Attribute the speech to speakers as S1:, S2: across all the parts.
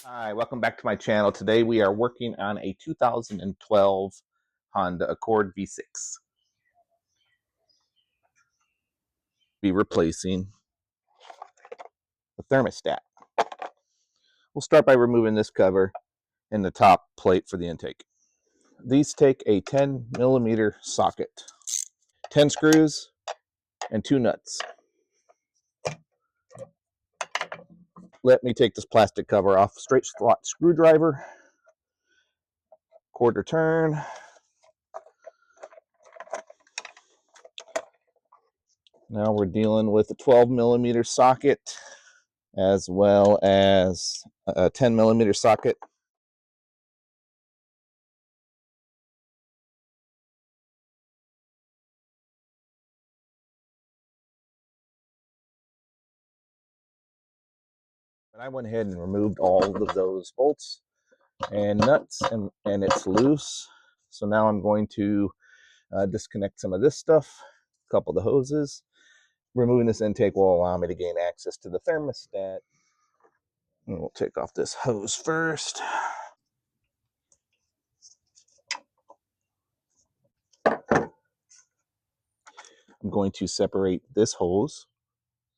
S1: Hi, welcome back to my channel. Today we are working on a 2012 Honda Accord V6. Be replacing the thermostat. We'll start by removing this cover and the top plate for the intake. These take a 10 millimeter socket, 10 screws, and 2 nuts. Let me take this plastic cover off. Straight slot screwdriver, quarter turn. Now we're dealing with a 12 millimeter socket as well as a 10 millimeter socket. But I went ahead and removed all of those bolts and nuts, and it's loose. So now I'm going to disconnect some of this stuff, a couple of the hoses. Removing this intake will allow me to gain access to the thermostat. And we'll take off this hose first. I'm going to separate this hose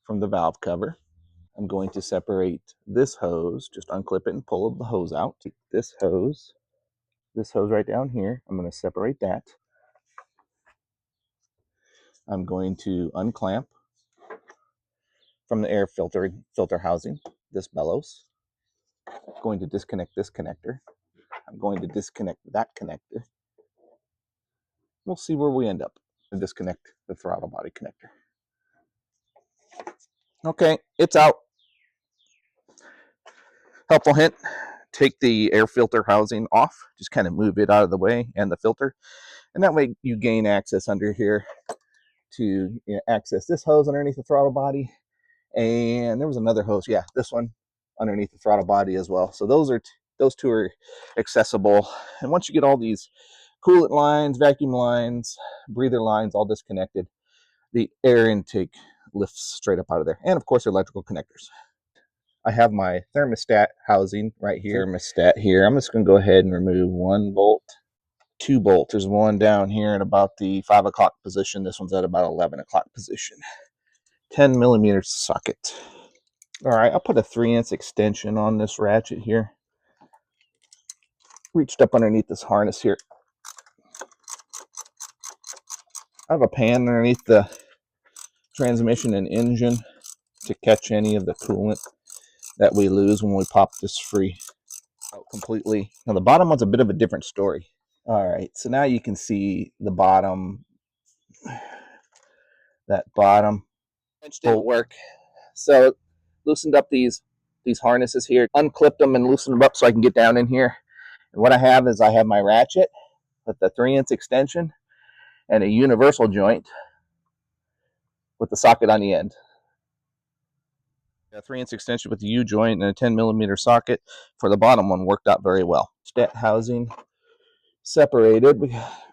S1: from the valve cover. I'm going to separate this hose, just unclip it and pull the hose out. Take this hose right down here, I'm going to separate that. I'm going to unclamp from the air filter housing this bellows. I'm going to disconnect this connector. I'm going to disconnect that connector. We'll see where we end up. And disconnect the throttle body connector. Okay, it's out. Helpful hint, take the air filter housing off. Just kind of move it out of the way and the filter. And that way you gain access under here to access this hose underneath the throttle body. And there was another hose, yeah, this one underneath the throttle body as well. So those two are accessible. And once you get all these coolant lines, vacuum lines, breather lines all disconnected, the air intake lifts straight up out of there. And of course, electrical connectors. I have my thermostat housing right here. Thermostat here. I'm just going to go ahead and remove one bolt, 2 bolts. There's one down here at about the 5 o'clock position. This one's at about 11 o'clock position. 10 millimeter socket. All right, I'll put a 3-inch extension on this ratchet here. Reached up underneath this harness here. I have a pan underneath the transmission and engine to catch any of the coolant that we lose when we pop this free out completely. Now the bottom one's a bit of a different story. All right, so now you can see the bottom, that bottom didn't work. So loosened up these harnesses here, unclipped them and loosened them up so I can get down in here. And what I have is I have my ratchet with the 3-inch extension and a universal joint with the socket on the end. A 3-inch extension with the U joint and a 10 millimeter socket for the bottom one worked out very well. Stat housing separated.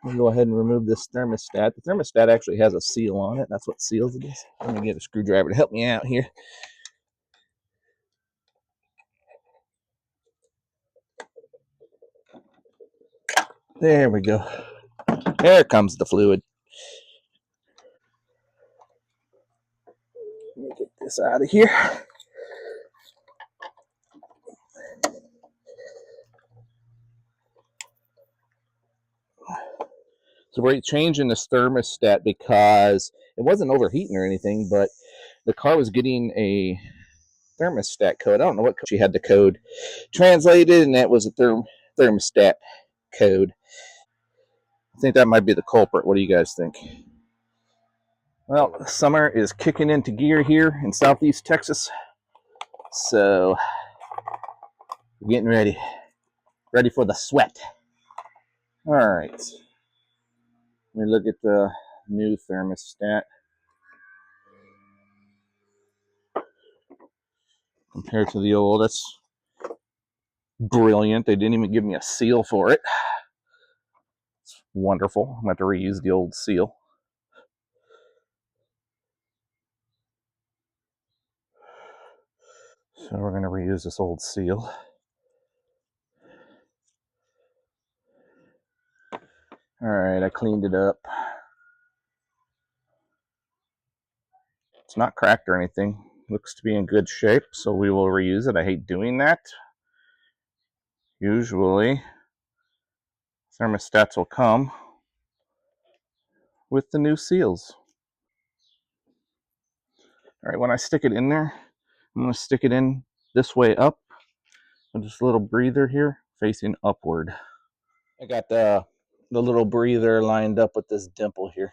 S1: We'll go ahead and remove this thermostat. The thermostat actually has a seal on it. That's what seals it is. Let me get a screwdriver to help me out here. There we go. There comes the fluid. Let me get this out of here. So we're changing this thermostat because it wasn't overheating or anything, but the car was getting a thermostat code. I don't know what code. She had the code translated, and that was a thermostat code. I think that might be the culprit. What do you guys think? Well, summer is kicking into gear here in Southeast Texas, so we're getting ready for the sweat. All right, let me look at the new thermostat compared to the old. That's brilliant. They didn't even give me a seal for it. It's wonderful. I'm going to have to reuse the old seal. So we're going to reuse this old seal. All right, I cleaned it up. It's not cracked or anything. Looks to be in good shape, so we will reuse it. I hate doing that. Usually, thermostats will come with the new seals. All right, when I stick it in there, I'm going to stick it in this way up with this little breather here facing upward. I got the little breather lined up with this dimple here.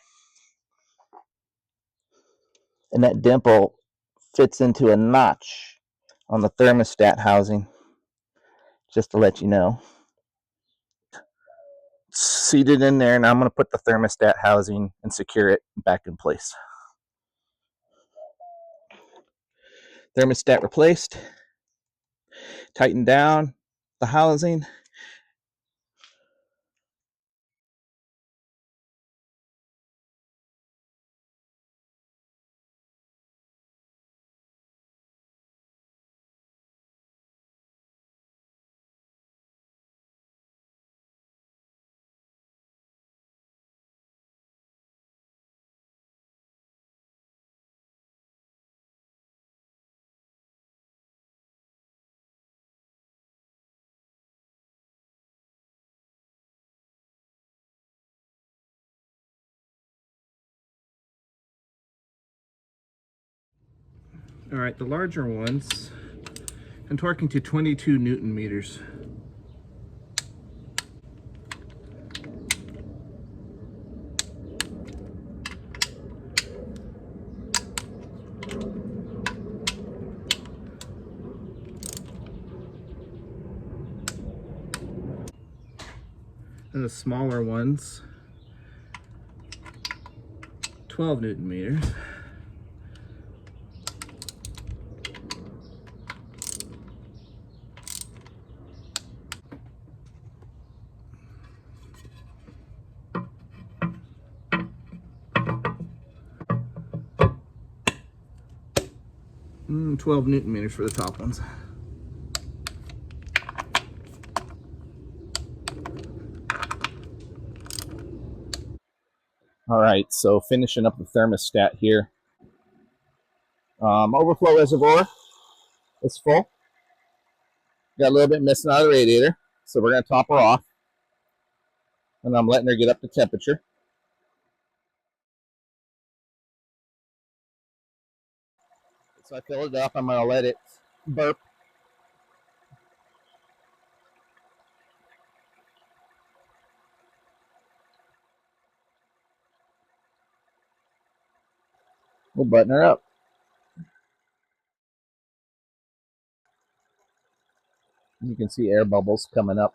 S1: And that dimple fits into a notch on the thermostat housing, just to let you know. Seated in there, and I'm going to put the thermostat housing and secure it back in place. Thermostat replaced. Tighten down the housing. All right, the larger ones, I'm torquing to 22 Newton meters. And the smaller ones, 12 Newton meters. And 12 Newton meters for the top ones. All right, so finishing up the thermostat here. Overflow reservoir is full. Got a little bit missing out of the radiator, so we're going to top her off. And I'm letting her get up to temperature. So I fill it up. I'm going to let it burp. We'll button her up. You can see air bubbles coming up.